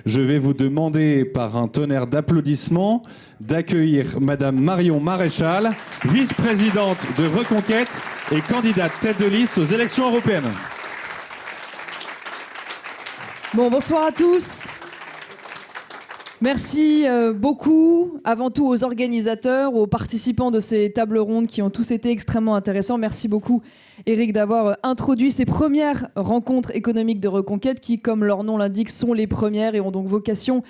Je vais vous demander, par un tonnerre d'applaudissements, d'accueillir Madame Marion Maréchal, vice-présidente de Reconquête et candidate tête de liste aux élections européennes. Bon, bonsoir à tous. Merci beaucoup, avant tout aux organisateurs, aux participants de ces tables rondes qui ont tous été extrêmement intéressants. Merci beaucoup, Éric, d'avoir introduit ces premières rencontres économiques de Reconquête qui, comme leur nom l'indique, sont les premières et ont donc vocation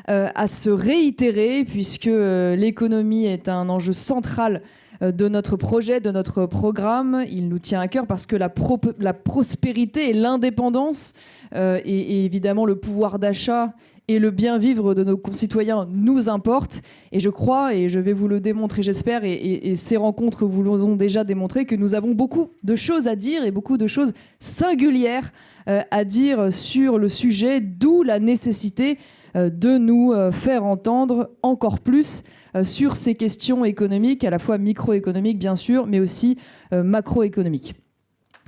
à se réitérer puisque l'économie est un enjeu central de notre projet, de notre programme. Il nous tient à cœur parce que la prospérité et l'indépendance et évidemment le pouvoir d'achat et le bien-vivre de nos concitoyens nous importent. Et je crois, et je vais vous le démontrer, j'espère, et ces rencontres vous l'ont déjà démontré, que nous avons beaucoup de choses à dire et beaucoup de choses singulières à dire sur le sujet, d'où la nécessité de nous faire entendre encore plus sur ces questions économiques, à la fois microéconomiques bien sûr, mais aussi macroéconomiques.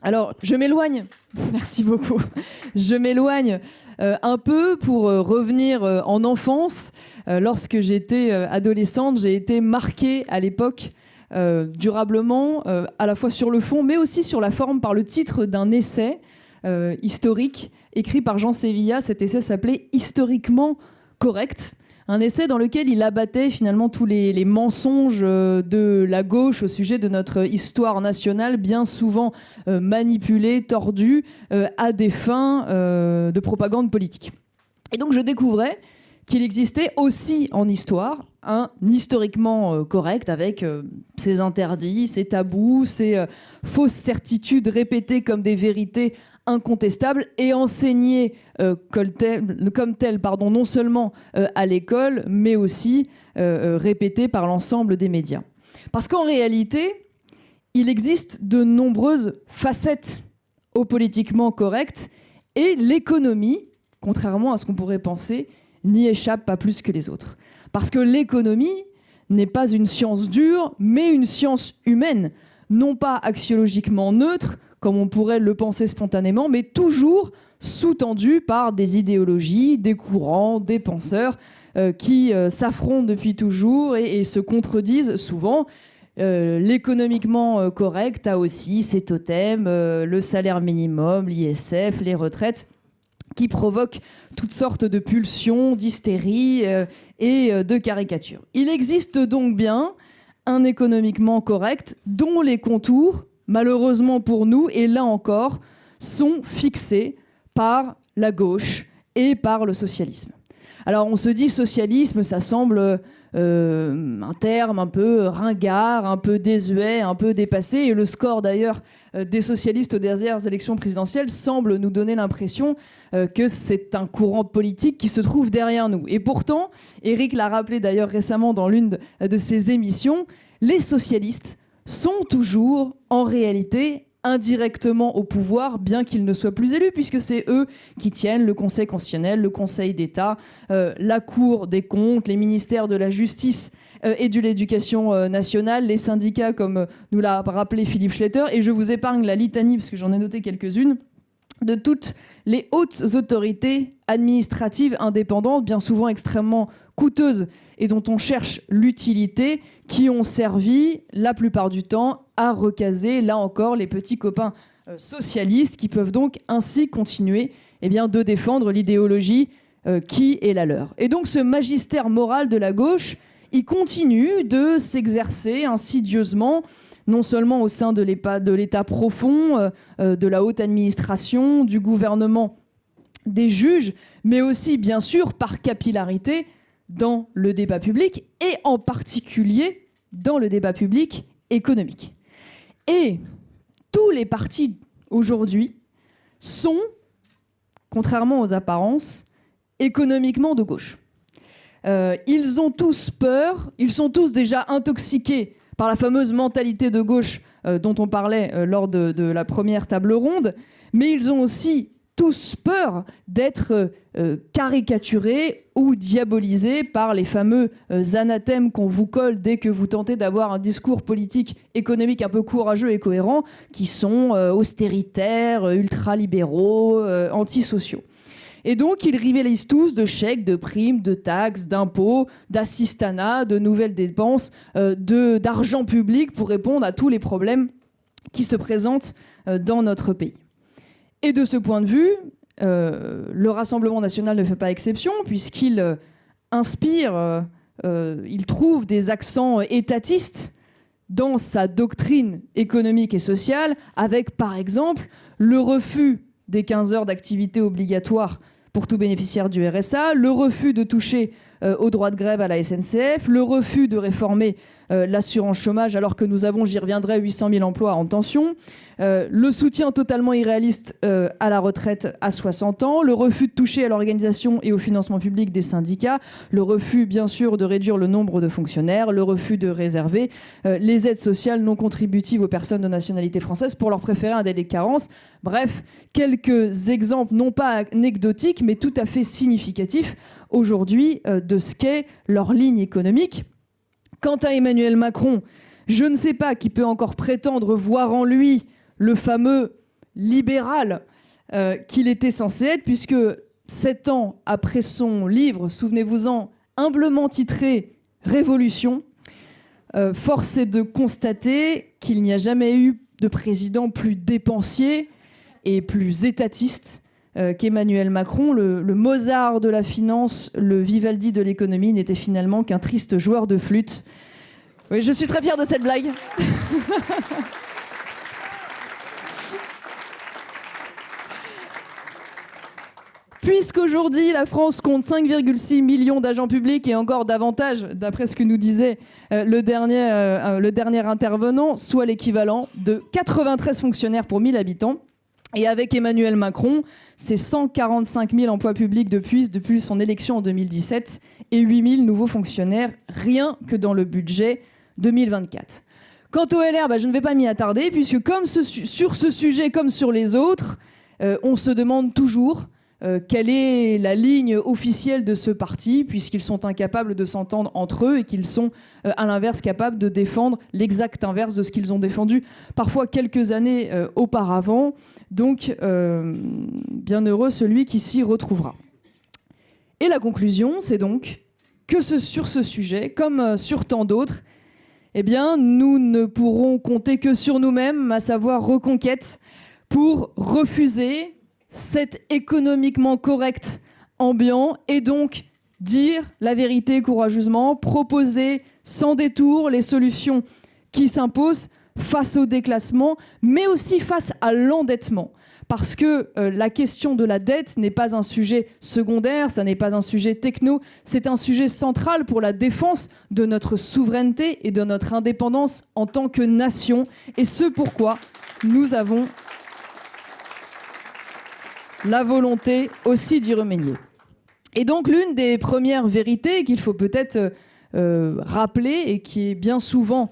Alors, je m'éloigne, merci beaucoup, je m'éloigne un peu pour revenir en enfance. Lorsque j'étais adolescente, j'ai été marquée à l'époque durablement, à la fois sur le fond, mais aussi sur la forme, par le titre d'un essai historique écrit par Jean Sévilla. Cet essai s'appelait « Historiquement correct ». Un essai dans lequel il abattait finalement tous les mensonges de la gauche au sujet de notre histoire nationale, bien souvent manipulée, tordue, à des fins de propagande politique. Et donc je découvrais qu'il existait aussi en histoire un historiquement correct, avec ses interdits, ses tabous, ses fausses certitudes répétées comme des vérités incontestable et enseigné comme tel, non seulement à l'école, mais aussi répété par l'ensemble des médias. Parce qu'en réalité, il existe de nombreuses facettes au politiquement correct et l'économie, contrairement à ce qu'on pourrait penser, n'y échappe pas plus que les autres. Parce que l'économie n'est pas une science dure, mais une science humaine, non pas axiologiquement neutre, comme on pourrait le penser spontanément, mais toujours sous-tendu par des idéologies, des courants, des penseurs qui s'affrontent depuis toujours et se contredisent souvent. L'économiquement correct a aussi ses totems, le salaire minimum, l'ISF, les retraites, qui provoquent toutes sortes de pulsions, d'hystérie et de caricatures. Il existe donc bien un économiquement correct dont les contours, malheureusement pour nous, et là encore, sont fixés par la gauche et par le socialisme. Alors on se dit socialisme, ça semble un terme un peu ringard, un peu désuet, un peu dépassé, et le score d'ailleurs des socialistes aux dernières élections présidentielles semble nous donner l'impression que c'est un courant politique qui se trouve derrière nous. Et pourtant, Éric l'a rappelé d'ailleurs récemment dans l'une de ses émissions, les socialistes sont toujours, en réalité, indirectement au pouvoir, bien qu'ils ne soient plus élus, puisque c'est eux qui tiennent le Conseil constitutionnel, le Conseil d'État, la Cour des comptes, les ministères de la Justice et de l'Éducation nationale, les syndicats, comme nous l'a rappelé Philippe Schletter. Et je vous épargne la litanie, parce que j'en ai noté quelques-unes, de toutes les hautes autorités administratives indépendantes, bien souvent extrêmement coûteuses et dont on cherche l'utilité, qui ont servi la plupart du temps à recaser, là encore, les petits copains socialistes qui peuvent donc ainsi continuer de défendre l'idéologie qui est la leur. Et donc ce magistère moral de la gauche, il continue de s'exercer insidieusement, non seulement au sein de l'État profond, de la haute administration, du gouvernement, des juges, mais aussi, bien sûr, par capillarité, dans le débat public, et en particulier dans le débat public économique. Et tous les partis aujourd'hui sont, contrairement aux apparences, économiquement de gauche. Ils ont tous peur, ils sont tous déjà intoxiqués par la fameuse mentalité de gauche dont on parlait lors de la première table ronde, mais ils ont aussi tous peur d'être caricaturés ou diabolisés par les fameux anathèmes qu'on vous colle dès que vous tentez d'avoir un discours politique économique un peu courageux et cohérent, qui sont austéritaires, ultralibéraux, antisociaux. Et donc, ils rivalisent tous de chèques, de primes, de taxes, d'impôts, d'assistanat, de nouvelles dépenses, d'argent public pour répondre à tous les problèmes qui se présentent dans notre pays. Et de ce point de vue, le Rassemblement national ne fait pas exception, puisqu'il inspire, il trouve des accents étatistes dans sa doctrine économique et sociale, avec par exemple le refus des 15 heures d'activité obligatoire pour tout bénéficiaire du RSA, le refus de toucher au droit de grève à la SNCF, le refus de réformer l'assurance chômage alors que nous avons, j'y reviendrai, 800 000 emplois en tension, le soutien totalement irréaliste à la retraite à 60 ans, le refus de toucher à l'organisation et au financement public des syndicats, le refus bien sûr de réduire le nombre de fonctionnaires, le refus de réserver les aides sociales non contributives aux personnes de nationalité française pour leur préférer un délai de carence. Bref, quelques exemples non pas anecdotiques mais tout à fait significatifs aujourd'hui de ce qu'est leur ligne économique. Quant à Emmanuel Macron, je ne sais pas qui peut encore prétendre voir en lui le fameux libéral qu'il était censé être, puisque 7 ans après son livre, souvenez-vous-en, humblement titré « Révolution », force est de constater qu'il n'y a jamais eu de président plus dépensier et plus étatiste qu'Emmanuel Macron. Le Mozart de la finance, le Vivaldi de l'économie n'était finalement qu'un triste joueur de flûte. Oui, je suis très fière de cette blague. Puisqu'aujourd'hui, la France compte 5,6 millions d'agents publics et encore davantage, d'après ce que nous disait le dernier intervenant, soit l'équivalent de 93 fonctionnaires pour 1000 habitants. Et avec Emmanuel Macron, c'est 145 000 emplois publics depuis son élection en 2017 et 8 000 nouveaux fonctionnaires, rien que dans le budget 2024. Quant au LR, je ne vais pas m'y attarder, puisque sur ce sujet comme sur les autres, on se demande toujours quelle est la ligne officielle de ce parti, puisqu'ils sont incapables de s'entendre entre eux et qu'ils sont, à l'inverse, capables de défendre l'exact inverse de ce qu'ils ont défendu parfois quelques années auparavant. Donc, bien heureux celui qui s'y retrouvera. Et la conclusion, c'est donc que sur ce sujet, comme sur tant d'autres, eh bien, nous ne pourrons compter que sur nous-mêmes, à savoir Reconquête, pour refuser cet économiquement correct ambiant et donc dire la vérité courageusement, proposer sans détour les solutions qui s'imposent face au déclassement, mais aussi face à l'endettement. Parce que la question de la dette n'est pas un sujet secondaire, ça n'est pas un sujet techno, c'est un sujet central pour la défense de notre souveraineté et de notre indépendance en tant que nation. Et ce pourquoi nous avons la volonté aussi d'y remédier. Et donc l'une des premières vérités qu'il faut peut-être rappeler et qui est bien souvent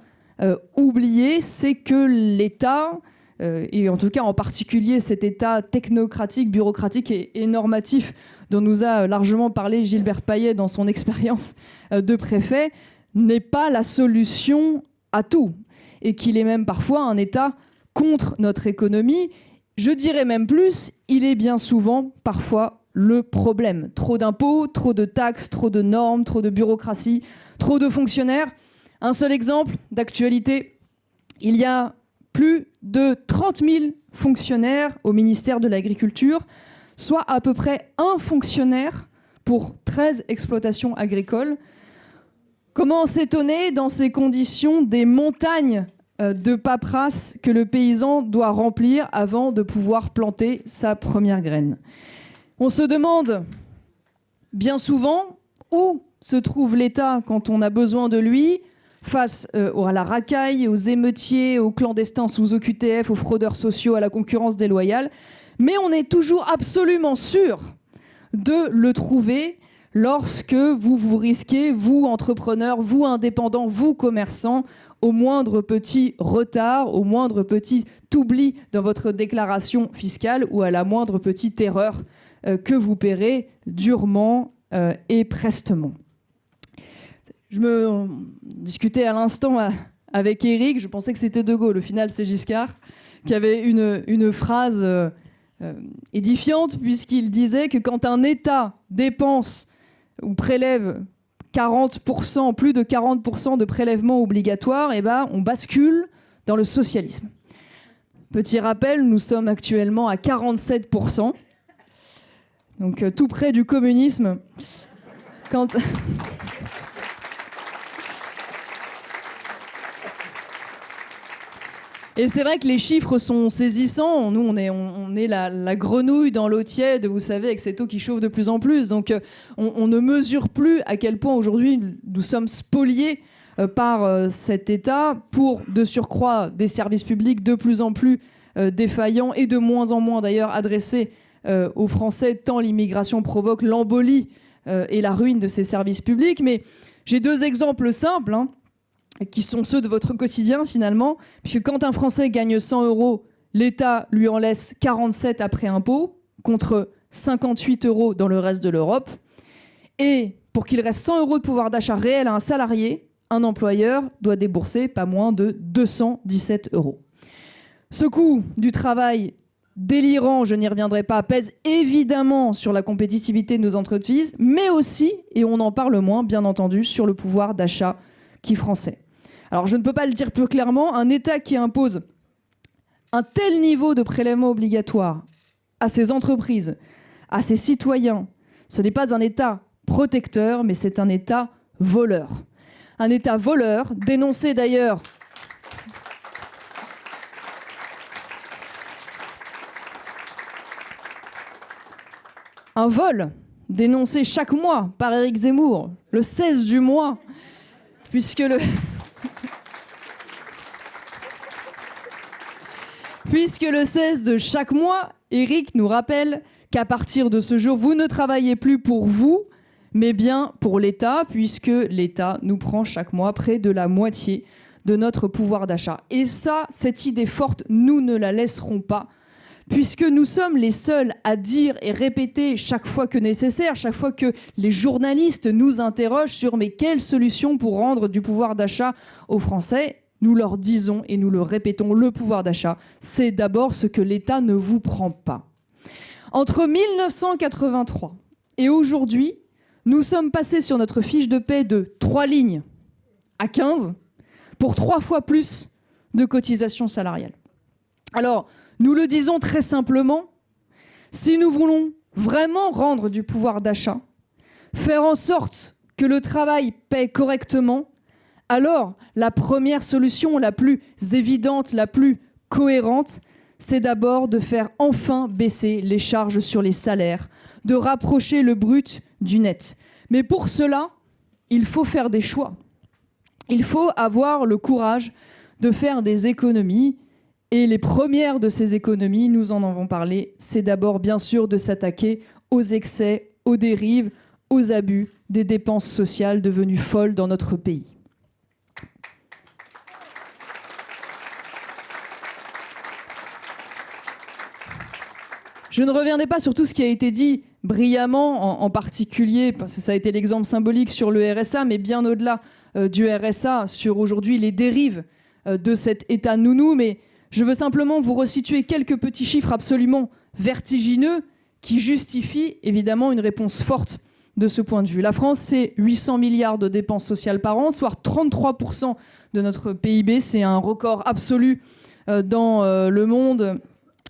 oubliée, c'est que l'État, et en tout cas en particulier cet État technocratique, bureaucratique et normatif dont nous a largement parlé Gilbert Payet dans son expérience de préfet, n'est pas la solution à tout, et qu'il est même parfois un État contre notre économie. Je dirais même plus, il est bien souvent, parfois, le problème. Trop d'impôts, trop de taxes, trop de normes, trop de bureaucratie, trop de fonctionnaires. Un seul exemple d'actualité, il y a plus de 30 000 fonctionnaires au ministère de l'Agriculture, soit à peu près un fonctionnaire pour 13 exploitations agricoles. Comment s'étonner dans ces conditions des montagnes de paperasse que le paysan doit remplir avant de pouvoir planter sa première graine? On se demande bien souvent où se trouve l'État quand on a besoin de lui, face à la racaille, aux émeutiers, aux clandestins sous OQTF, aux fraudeurs sociaux, à la concurrence déloyale. Mais on est toujours absolument sûr de le trouver lorsque vous risquez, vous entrepreneurs, vous indépendants, vous commerçants, au moindre petit retard, au moindre petit oubli dans votre déclaration fiscale ou à la moindre petite erreur que vous paierez durement et prestement. Je me discutais à l'instant avec Éric, je pensais que c'était De Gaulle, au final c'est Giscard, qui avait une phrase édifiante, puisqu'il disait que quand un État dépense ou prélève 40%, plus de 40% de prélèvements obligatoires, eh ben, on bascule dans le socialisme. Petit rappel, nous sommes actuellement à 47%, donc tout près du communisme. Et c'est vrai que les chiffres sont saisissants. Nous, on est la grenouille dans l'eau tiède, vous savez, avec cette eau qui chauffe de plus en plus. Donc, on ne mesure plus à quel point aujourd'hui nous sommes spoliés par cet État pour, de surcroît, des services publics de plus en plus défaillants et de moins en moins d'ailleurs adressés aux Français, tant l'immigration provoque l'embolie et la ruine de ces services publics. Mais j'ai deux exemples simples, qui sont ceux de votre quotidien finalement, puisque quand un Français gagne 100 €, l'État lui en laisse 47 après impôt, contre 58 € dans le reste de l'Europe. Et pour qu'il reste 100 € de pouvoir d'achat réel à un salarié, un employeur doit débourser pas moins de 217 €. Ce coût du travail délirant, je n'y reviendrai pas, pèse évidemment sur la compétitivité de nos entreprises, mais aussi, et on en parle moins bien entendu, sur le pouvoir d'achat qui est français. Alors je ne peux pas le dire plus clairement, un État qui impose un tel niveau de prélèvement obligatoire à ses entreprises, à ses citoyens, ce n'est pas un État protecteur, mais c'est un État voleur. Un État voleur, dénoncé d'ailleurs un vol dénoncé chaque mois par Éric Zemmour, le 16 du mois, puisque le 16 de chaque mois, Éric nous rappelle qu'à partir de ce jour, vous ne travaillez plus pour vous, mais bien pour l'État, puisque l'État nous prend chaque mois près de la moitié de notre pouvoir d'achat. Et ça, cette idée forte, nous ne la laisserons pas, puisque nous sommes les seuls à dire et répéter chaque fois que nécessaire, chaque fois que les journalistes nous interrogent sur mais quelle solution pour rendre du pouvoir d'achat aux Français, nous leur disons et nous le répétons, le pouvoir d'achat, c'est d'abord ce que l'État ne vous prend pas. Entre 1983 et aujourd'hui, nous sommes passés sur notre fiche de paie de 3 lignes à 15 pour 3 fois plus de cotisations salariales. Alors, nous le disons très simplement, si nous voulons vraiment rendre du pouvoir d'achat, faire en sorte que le travail paie correctement, alors la première solution la plus évidente, la plus cohérente, c'est d'abord de faire enfin baisser les charges sur les salaires, de rapprocher le brut du net. Mais pour cela, il faut faire des choix. Il faut avoir le courage de faire des économies. Et les premières de ces économies, nous en avons parlé, c'est d'abord bien sûr de s'attaquer aux excès, aux dérives, aux abus des dépenses sociales devenues folles dans notre pays. Je ne reviendrai pas sur tout ce qui a été dit brillamment, en particulier, parce que ça a été l'exemple symbolique sur le RSA, mais bien au-delà du RSA, sur aujourd'hui les dérives de cet État nounou, mais je veux simplement vous resituer quelques petits chiffres absolument vertigineux qui justifient évidemment une réponse forte de ce point de vue. La France, c'est 800 milliards de dépenses sociales par an, soit 33% de notre PIB. C'est un record absolu dans le monde.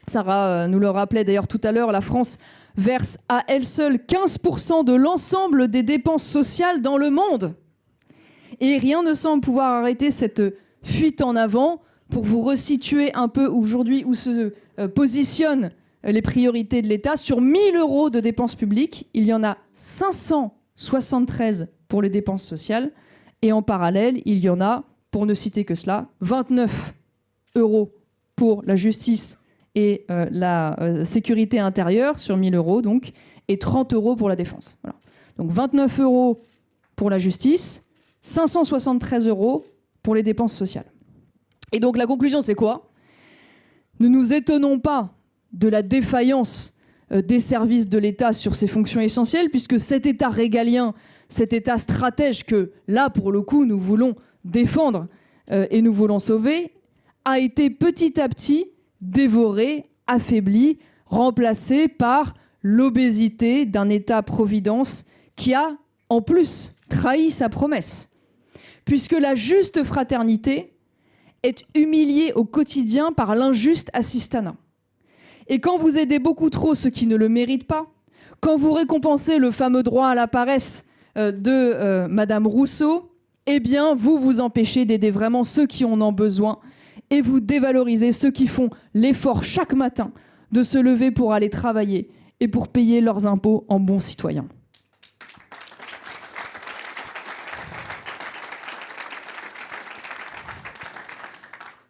Sarah nous le rappelait d'ailleurs tout à l'heure, la France verse à elle seule 15% de l'ensemble des dépenses sociales dans le monde. Et rien ne semble pouvoir arrêter cette fuite en avant. Pour vous resituer un peu aujourd'hui où se positionnent les priorités de l'État, sur 1 000 € de dépenses publiques, il y en a 573 pour les dépenses sociales. Et en parallèle, il y en a, pour ne citer que cela, 29 € pour la justice et la sécurité intérieure, sur 1 000 € donc, et 30 € pour la défense. Voilà. Donc 29 € pour la justice, 573 € pour les dépenses sociales. Et donc la conclusion, c'est quoi ? Ne nous étonnons pas de la défaillance des services de l'État sur ces fonctions essentielles, puisque cet État régalien, cet État stratège que, là, pour le coup, nous voulons défendre et nous voulons sauver, a été petit à petit dévoré, affaibli, remplacée par l'obésité d'un État-providence qui a, en plus, trahi sa promesse. Puisque la juste fraternité est humiliée au quotidien par l'injuste assistanat. Et quand vous aidez beaucoup trop ceux qui ne le méritent pas, quand vous récompensez le fameux droit à la paresse de Madame Rousseau, eh bien, vous vous empêchez d'aider vraiment ceux qui en ont besoin et vous dévalorisez ceux qui font l'effort chaque matin de se lever pour aller travailler et pour payer leurs impôts en bons citoyens.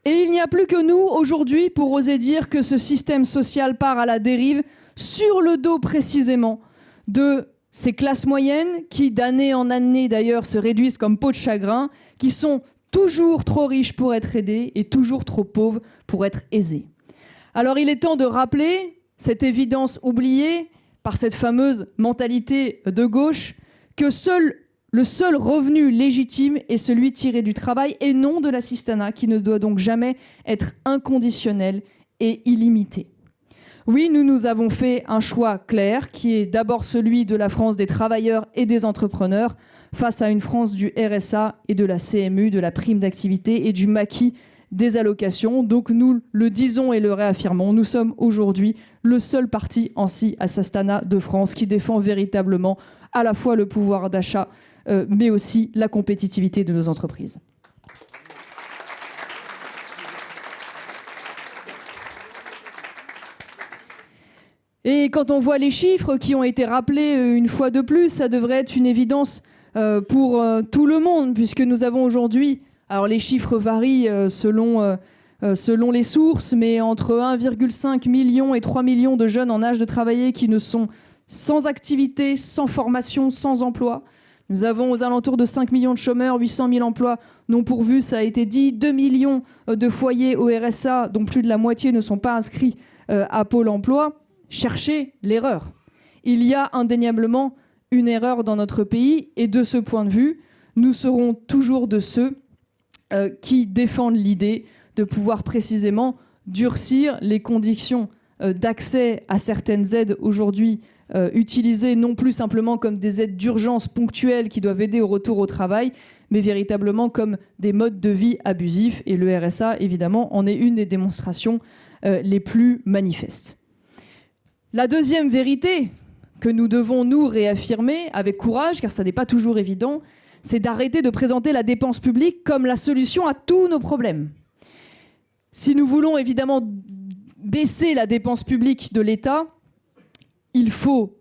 Et il n'y a plus que nous, aujourd'hui, pour oser dire que ce système social part à la dérive sur le dos précisément de ces classes moyennes qui, d'année en année d'ailleurs, se réduisent comme peau de chagrin, qui sont toujours trop riches pour être aidés et toujours trop pauvres pour être aisés. Alors il est temps de rappeler cette évidence oubliée par cette fameuse mentalité de gauche que le seul revenu légitime est celui tiré du travail et non de l'assistanat, qui ne doit donc jamais être inconditionnel et illimité. Oui, nous avons fait un choix clair, qui est d'abord celui de la France des travailleurs et des entrepreneurs, face à une France du RSA et de la CMU, de la prime d'activité et du maquis des allocations. Donc nous le disons et le réaffirmons, nous sommes aujourd'hui le seul parti anti-assistanat de France qui défend véritablement à la fois le pouvoir d'achat, mais aussi la compétitivité de nos entreprises. Et quand on voit les chiffres qui ont été rappelés une fois de plus, ça devrait être une évidence pour tout le monde, puisque nous avons aujourd'hui, alors les chiffres varient selon les sources, mais entre 1,5 million et 3 millions de jeunes en âge de travailler qui ne sont sans activité, sans formation, sans emploi. Nous avons aux alentours de 5 millions de chômeurs, 800 000 emplois non pourvus, ça a été dit, 2 millions de foyers au RSA, dont plus de la moitié ne sont pas inscrits à Pôle emploi. Cherchez l'erreur. Il y a indéniablement une erreur dans notre pays et de ce point de vue, nous serons toujours de ceux qui défendent l'idée de pouvoir précisément durcir les conditions d'accès à certaines aides aujourd'hui utilisées non plus simplement comme des aides d'urgence ponctuelles qui doivent aider au retour au travail, mais véritablement comme des modes de vie abusifs. Et le RSA, évidemment, en est une des démonstrations les plus manifestes. La deuxième vérité que nous devons nous réaffirmer avec courage, car ça n'est pas toujours évident, c'est d'arrêter de présenter la dépense publique comme la solution à tous nos problèmes. Si nous voulons évidemment baisser la dépense publique de l'État, il faut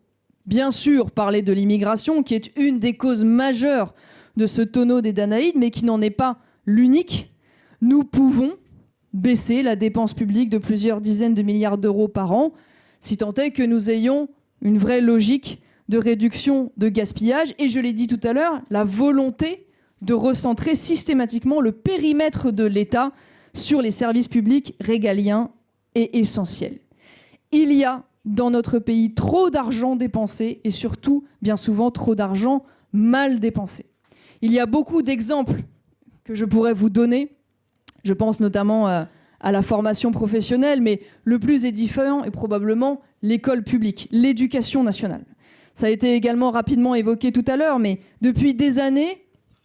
bien sûr parler de l'immigration, qui est une des causes majeures de ce tonneau des Danaïdes, mais qui n'en est pas l'unique. Nous pouvons baisser la dépense publique de plusieurs dizaines de milliards d'euros par an, si tant est que nous ayons une vraie logique de réduction de gaspillage et, je l'ai dit tout à l'heure, la volonté de recentrer systématiquement le périmètre de l'État sur les services publics régaliens et essentiels. Il y a dans notre pays trop d'argent dépensé et surtout, bien souvent, trop d'argent mal dépensé. Il y a beaucoup d'exemples que je pourrais vous donner. Je pense notamment à la formation professionnelle, mais le plus édifiant est probablement l'école publique, l'éducation nationale. Ça a été également rapidement évoqué tout à l'heure, mais depuis des années,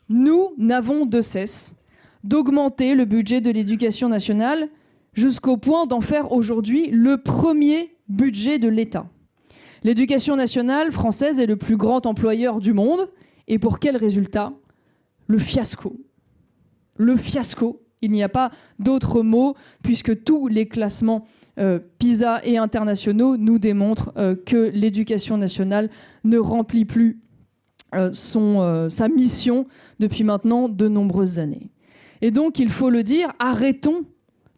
nous n'avons de cesse d'augmenter le budget de l'éducation nationale jusqu'au point d'en faire aujourd'hui le premier budget de l'État. L'éducation nationale française est le plus grand employeur du monde. Et pour quel résultat ? Le fiasco. Le fiasco. Il n'y a pas d'autre mot, puisque tous les classements PISA et internationaux nous démontrent que l'éducation nationale ne remplit plus sa mission depuis maintenant de nombreuses années. Et donc, il faut le dire, arrêtons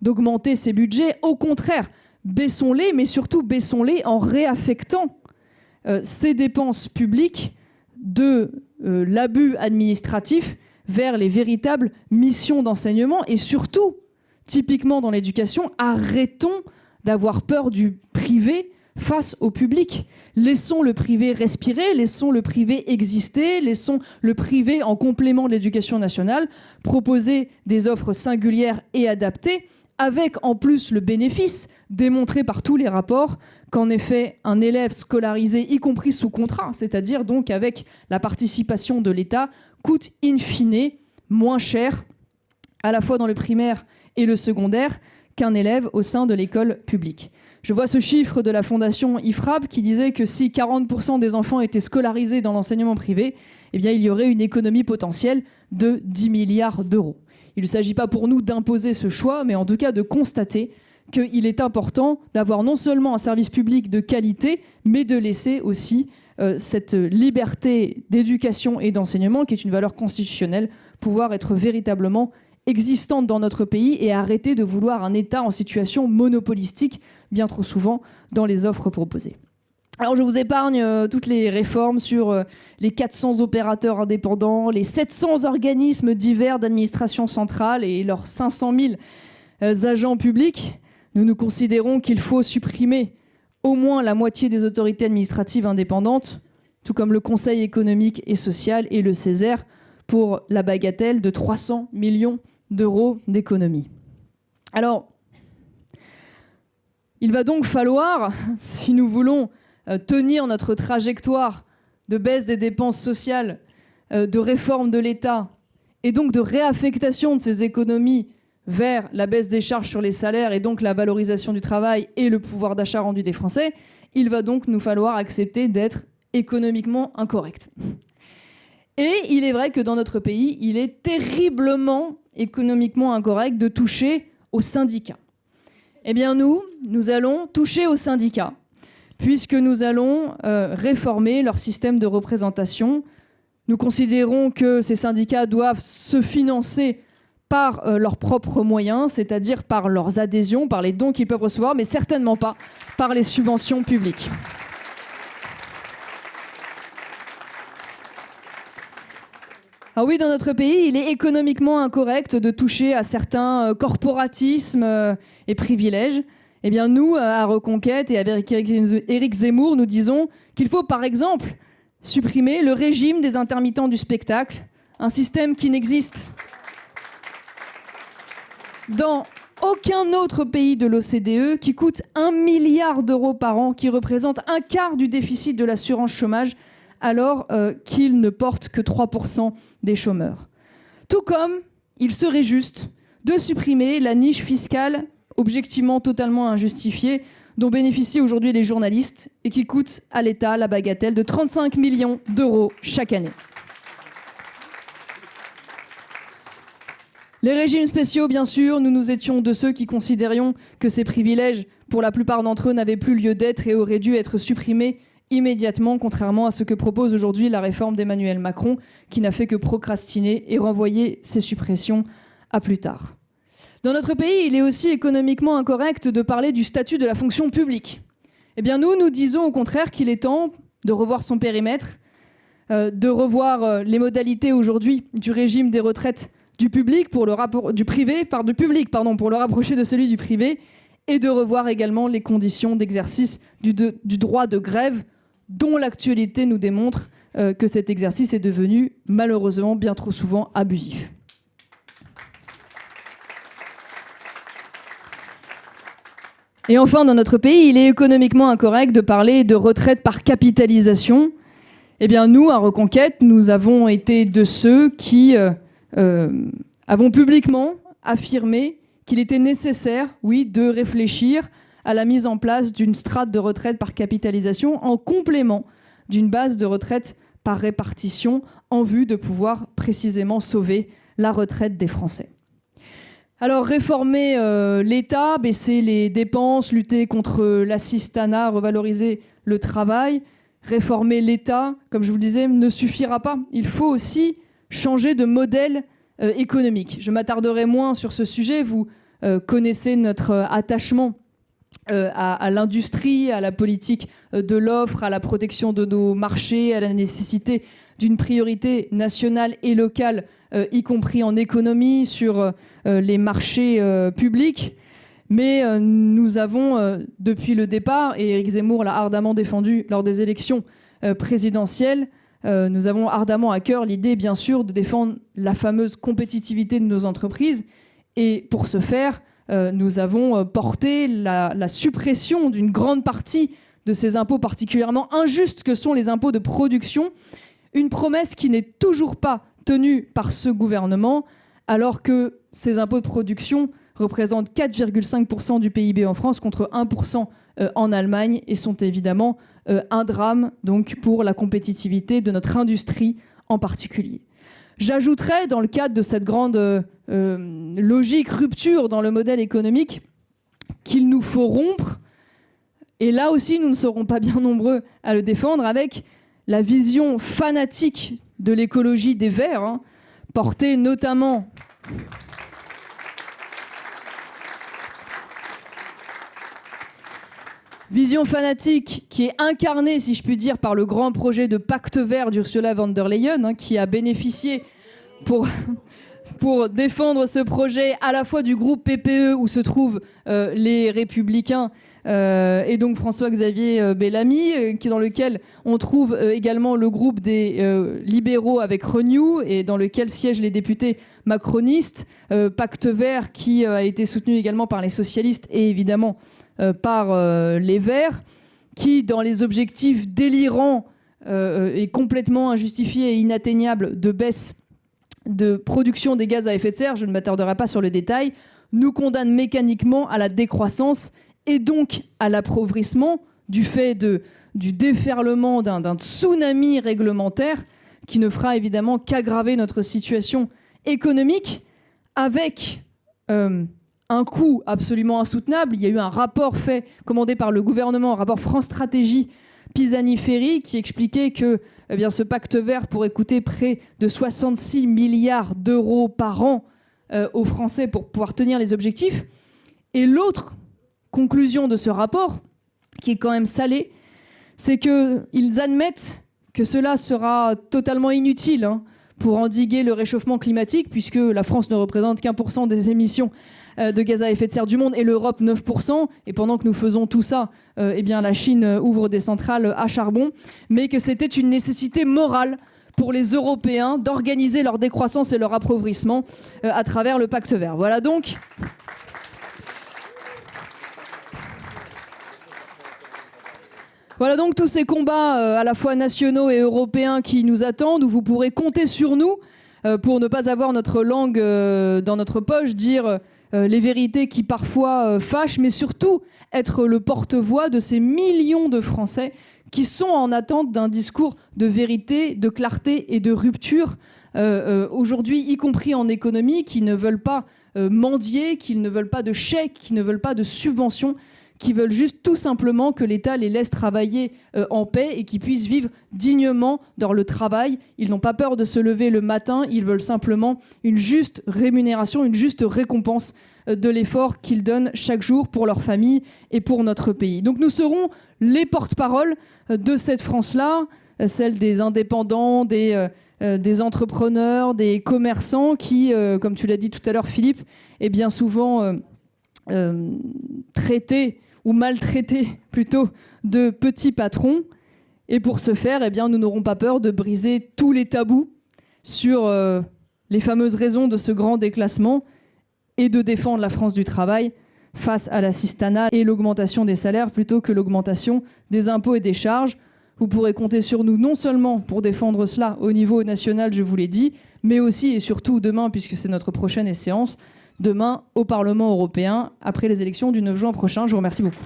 d'augmenter ces budgets. Au contraire, baissons-les, mais surtout baissons-les en réaffectant ces dépenses publiques de l'abus administratif vers les véritables missions d'enseignement. Et surtout, typiquement dans l'éducation, arrêtons d'avoir peur du privé face au public. Laissons le privé respirer, laissons le privé exister, laissons le privé, en complément de l'éducation nationale, proposer des offres singulières et adaptées avec en plus le bénéfice démontré par tous les rapports qu'en effet un élève scolarisé, y compris sous contrat, c'est-à-dire donc avec la participation de l'État, coûte in fine moins cher à la fois dans le primaire et le secondaire qu'un élève au sein de l'école publique. Je vois ce chiffre de la fondation IFRAP qui disait que si 40% des enfants étaient scolarisés dans l'enseignement privé, eh bien, il y aurait une économie potentielle de 10 milliards d'euros. Il ne s'agit pas pour nous d'imposer ce choix, mais en tout cas de constater qu'il est important d'avoir non seulement un service public de qualité, mais de laisser aussi cette liberté d'éducation et d'enseignement, qui est une valeur constitutionnelle, pouvoir être véritablement existante dans notre pays et arrêter de vouloir un État en situation monopolistique, bien trop souvent, dans les offres proposées. Alors je vous épargne toutes les réformes sur les 400 opérateurs indépendants, les 700 organismes divers d'administration centrale et leurs 500 000 agents publics. Nous considérons qu'il faut supprimer au moins la moitié des autorités administratives indépendantes, tout comme le Conseil économique et social et le Césaire, pour la bagatelle de 300 millions d'euros d'économie. Alors, il va donc falloir, si nous voulons tenir notre trajectoire de baisse des dépenses sociales, de réforme de l'État et donc de réaffectation de ces économies vers la baisse des charges sur les salaires et donc la valorisation du travail et le pouvoir d'achat rendu des Français, il va donc nous falloir accepter d'être économiquement incorrect. Et il est vrai que dans notre pays, il est terriblement économiquement incorrect de toucher aux syndicats. Eh bien nous allons toucher aux syndicats, puisque nous allons réformer leur système de représentation. Nous considérons que ces syndicats doivent se financer par leurs propres moyens, c'est-à-dire par leurs adhésions, par les dons qu'ils peuvent recevoir, mais certainement pas par les subventions publiques. Ah oui, dans notre pays, il est économiquement incorrect de toucher à certains corporatismes et privilèges. Eh bien, nous, à Reconquête et avec Éric Zemmour, nous disons qu'il faut, par exemple, supprimer le régime des intermittents du spectacle, un système qui n'existe dans aucun autre pays de l'OCDE, qui coûte 1 milliard d'euros par an, qui représente un quart du déficit de l'assurance chômage, alors qu'il ne porte que 3% des chômeurs. Tout comme il serait juste de supprimer la niche fiscale objectivement totalement injustifiée dont bénéficient aujourd'hui les journalistes et qui coûte à l'État la bagatelle de 35 millions d'euros chaque année. Les régimes spéciaux, bien sûr, nous étions de ceux qui considérions que ces privilèges, pour la plupart d'entre eux, n'avaient plus lieu d'être et auraient dû être supprimés immédiatement, contrairement à ce que propose aujourd'hui la réforme d'Emmanuel Macron, qui n'a fait que procrastiner et renvoyer ces suppressions à plus tard. Dans notre pays, il est aussi économiquement incorrect de parler du statut de la fonction publique. Eh bien, nous disons au contraire qu'il est temps de revoir son périmètre, de revoir les modalités aujourd'hui du régime des retraites du public pour le pour le rapprocher de celui du privé, et de revoir également les conditions d'exercice du droit de grève, dont l'actualité nous démontre que cet exercice est devenu malheureusement bien trop souvent abusif. Et enfin, dans notre pays, il est économiquement incorrect de parler de retraite par capitalisation. Eh bien, nous, à Reconquête, nous avons été de ceux qui avons publiquement affirmé qu'il était nécessaire, oui, de réfléchir à la mise en place d'une strate de retraite par capitalisation en complément d'une base de retraite par répartition en vue de pouvoir précisément sauver la retraite des Français. Alors, réformer l'État, baisser les dépenses, lutter contre l'assistanat, revaloriser le travail, réformer l'État, comme je vous le disais, ne suffira pas. Il faut aussi changer de modèle économique. Je m'attarderai moins sur ce sujet. Vous connaissez notre attachement à l'industrie, à la politique de l'offre, à la protection de nos marchés, à la nécessité d'une priorité nationale et locale, y compris en économie, sur les marchés publics. Mais nous avons, depuis le départ, et Éric Zemmour l'a ardemment défendu lors des élections présidentielles, nous avons ardemment à cœur l'idée, bien sûr, de défendre la fameuse compétitivité de nos entreprises. Et pour ce faire, nous avons porté la suppression d'une grande partie de ces impôts particulièrement injustes que sont les impôts de production. Une promesse qui n'est toujours pas tenue par ce gouvernement, alors que ces impôts de production représentent 4,5% du PIB en France contre 1% en Allemagne et sont évidemment un drame donc, pour la compétitivité de notre industrie en particulier. J'ajouterais, dans le cadre de cette grande logique rupture dans le modèle économique, qu'il nous faut rompre, et là aussi nous ne serons pas bien nombreux à le défendre, avec la vision fanatique de l'écologie des Verts, portée notamment... Vision fanatique qui est incarnée, si je puis dire, par le grand projet de pacte vert d'Ursula von der Leyen, qui a bénéficié pour défendre ce projet à la fois du groupe PPE où se trouvent les Républicains et donc François-Xavier Bellamy, dans lequel on trouve également le groupe des libéraux avec Renew et dans lequel siègent les députés macronistes. Pacte vert qui a été soutenu également par les socialistes et évidemment par les Verts, qui, dans les objectifs délirants et complètement injustifiés et inatteignables de baisse de production des gaz à effet de serre, je ne m'attarderai pas sur le détail, nous condamne mécaniquement à la décroissance et donc à l'appauvrissement du fait du déferlement d'un tsunami réglementaire qui ne fera évidemment qu'aggraver notre situation économique avec un coût absolument insoutenable. Il y a eu un rapport commandé par le gouvernement, un rapport France Stratégie Pisani-Ferry, qui expliquait que ce pacte vert pourrait coûter près de 66 milliards d'euros par an aux Français pour pouvoir tenir les objectifs. Et l'autre conclusion de ce rapport, qui est quand même salée, c'est qu'ils admettent que cela sera totalement inutile pour endiguer le réchauffement climatique, puisque la France ne représente qu'1% des émissions de gaz à effet de serre du monde et l'Europe 9%. Et pendant que nous faisons tout ça, la Chine ouvre des centrales à charbon. Mais que c'était une nécessité morale pour les Européens d'organiser leur décroissance et leur appauvrissement à travers le pacte vert. Voilà donc... Voilà donc tous ces combats à la fois nationaux et européens qui nous attendent, où vous pourrez compter sur nous pour ne pas avoir notre langue dans notre poche, dire les vérités qui parfois fâchent, mais surtout être le porte-voix de ces millions de Français qui sont en attente d'un discours de vérité, de clarté et de rupture, aujourd'hui, y compris en économie, qui ne veulent pas mendier, qui ne veulent pas de chèques, qui ne veulent pas de subventions, qui veulent juste tout simplement que l'État les laisse travailler en paix et qu'ils puissent vivre dignement dans le travail. Ils n'ont pas peur de se lever le matin, ils veulent simplement une juste rémunération, une juste récompense de l'effort qu'ils donnent chaque jour pour leur famille et pour notre pays. Donc nous serons les porte-parole de cette France-là, celle des indépendants, des entrepreneurs, des commerçants qui, comme tu l'as dit tout à l'heure Philippe, est bien souvent traités ou maltraités plutôt de petits patrons. Et pour ce faire, nous n'aurons pas peur de briser tous les tabous sur les fameuses raisons de ce grand déclassement et de défendre la France du travail face à l'assistanat et l'augmentation des salaires plutôt que l'augmentation des impôts et des charges. Vous pourrez compter sur nous non seulement pour défendre cela au niveau national, je vous l'ai dit, mais aussi et surtout demain, puisque c'est notre prochaine séance, demain au Parlement européen, après les élections du 9 juin prochain. Je vous remercie beaucoup.